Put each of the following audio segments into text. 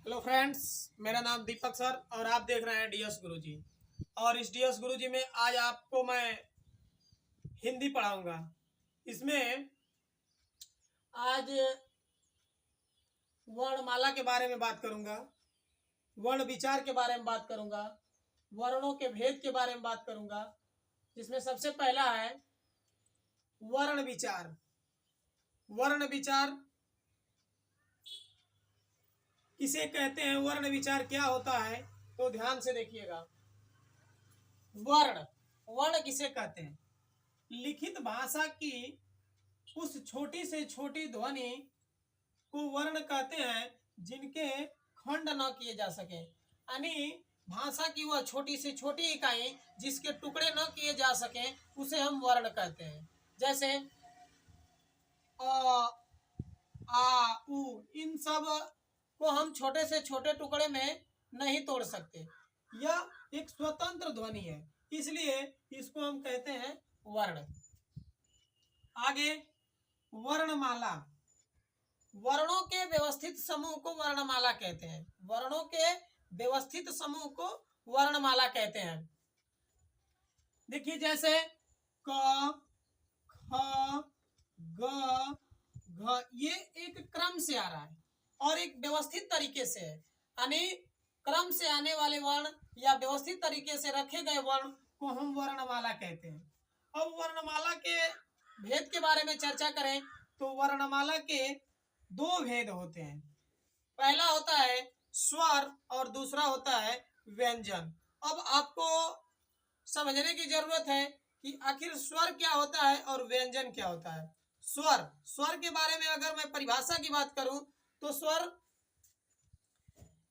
Hello friends, मेरा नाम दीपक sir और आप देख रहे हैं डीएस गुरुजी। और इस डीएस गुरुजी में आज आपको मैं हिंदी पढ़ाऊंगा। इसमें आज वर्णमाला के बारे में बात करूंगा, वर्ण विचार के बारे में बात करूंगा, वर्णों के भेद के बारे में बात करूंगा। जिसमें सबसे पहला है वर्ण विचार। वर्ण विचार किसे कहते हैं, वर्ण विचार क्या होता है, तो ध्यान से देखिएगा। वर्ण वर्ण किसे कहते हैं? लिखित भाषा की उस छोटी से छोटी ध्वनि को वर्ण कहते हैं जिनके खंड न किए जा सके। यानी भाषा की वह छोटी से छोटी इकाई जिसके टुकड़े न किए जा सके उसे हम वर्ण कहते हैं। जैसे अ, आ, उ, इन सब को हम छोटे से छोटे टुकड़े में नहीं तोड़ सकते। यह एक स्वतंत्र ध्वनि है, इसलिए इसको हम कहते हैं वर्ण। आगे वर्णमाला। वर्णों के व्यवस्थित समूह को वर्णमाला कहते हैं। वर्णों के व्यवस्थित समूह को वर्णमाला कहते हैं। देखिए जैसे क, ख, ग, घ, ये एक क्रम से आ रहा है और एक व्यवस्थित तरीके से है। यानी क्रम से आने वाले वर्ण या व्यवस्थित तरीके से रखे गए वर्ण को हम वर्णमाला कहते हैं। अब वर्णमाला के भेद के बारे में चर्चा करें तो वर्णमाला के दो भेद होते हैं। पहला होता है स्वर और दूसरा होता है व्यंजन। अब आपको समझने की जरूरत है कि आखिर स्वर क्या होता है और व्यंजन क्या होता है। स्वर के बारे में अगर मैं परिभाषा की बात करूं तो स्वर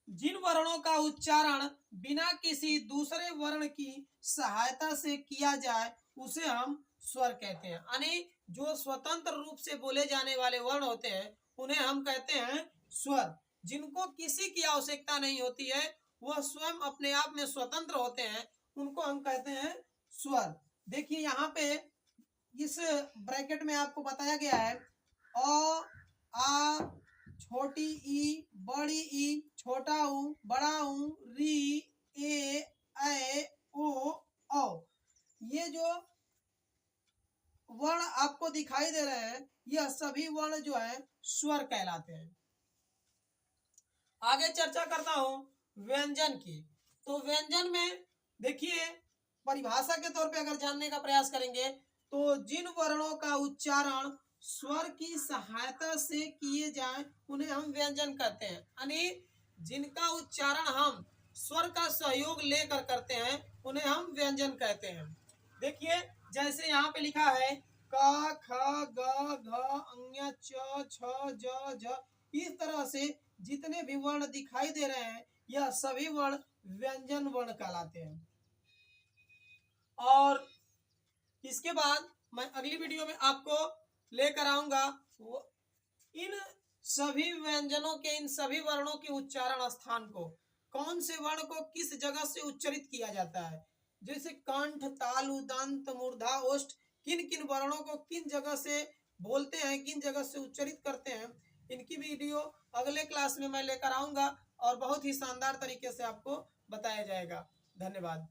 जिन वर्णों का उच्चारण बिना किसी दूसरे वर्ण की सहायता से किया जाए उसे हम स्वर कहते हैं। यानी जो स्वतंत्र रूप से बोले जाने वाले वर्ण होते हैं उन्हें हम कहते हैं स्वर। जिनको किसी की आवश्यकता नहीं होती है, वह स्वयं अपने आप में स्वतंत्र होते हैं, उनको हम कहते हैं स्वर। देखिए यहाँ पे इस ब्रैकेट में आपको बताया गया है अ, आ, छोटी ई, बड़ी ई, छोटा ऊ, बड़ा ऊ, री, ए, ओ, औ। ये जो वर्ण आपको दिखाई दे रहे हैं यह सभी वर्ण जो है स्वर कहलाते हैं। आगे चर्चा करता हूं व्यंजन की। तो व्यंजन में देखिए परिभाषा के तौर पे अगर जानने का प्रयास करेंगे तो जिन वर्णों का उच्चारण स्वर की सहायता से किए जाए उन्हें हम व्यंजन कहते हैं। यानी जिनका उच्चारण हम स्वर का सहयोग लेकर करते हैं उन्हें हम व्यंजन कहते हैं। देखिए जैसे यहाँ पे लिखा है क, ख, ग, घ, ङ, च, छ, ज, झ। इस तरह से जितने भी वर्ण दिखाई दे रहे हैं यह सभी वर्ण व्यंजन वर्ण कहलाते हैं। और इसके बाद मैं अगली वीडियो में आपको लेकर आऊंगा इन सभी व्यंजनों के, इन सभी वर्णों के उच्चारण स्थान को, कौन से वर्ण को किस जगह से उच्चारित किया जाता है। जैसे कंठ, तालु, दंत, मूर्धा, ओष्ठ, किन किन वर्णों को किन जगह से बोलते हैं, किन जगह से उच्चारित करते हैं, इनकी वीडियो अगले क्लास में मैं लेकर आऊंगा और बहुत ही शानदार तरीके से आपको बताया जाएगा। धन्यवाद।